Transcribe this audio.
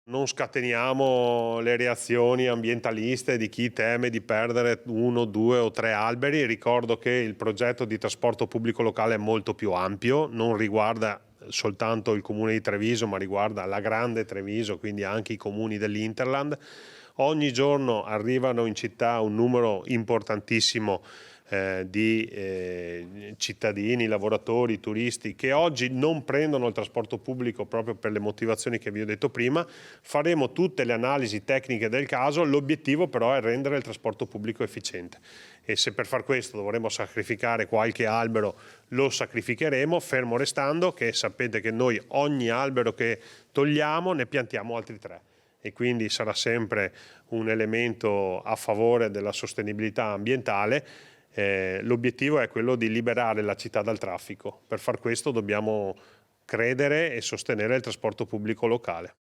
Non scateniamo le reazioni ambientaliste di chi teme di perdere 1, 2 o 3 alberi. Ricordo che il progetto di trasporto pubblico locale è molto più ampio, non riguarda soltanto il comune di Treviso, ma riguarda la grande Treviso, quindi anche i comuni dell'Interland. Ogni giorno arrivano in città un numero importantissimo di cittadini, lavoratori, turisti che oggi non prendono il trasporto pubblico proprio per le motivazioni che vi ho detto prima. Faremo tutte le analisi tecniche del caso, l'obiettivo però è rendere il trasporto pubblico efficiente e se per far questo dovremo sacrificare qualche albero lo sacrificheremo, fermo restando che sapete che noi ogni albero che togliamo ne piantiamo altri 3 e quindi sarà sempre un elemento a favore della sostenibilità ambientale. L'obiettivo è quello di liberare la città dal traffico. Per far questo dobbiamo credere e sostenere il trasporto pubblico locale.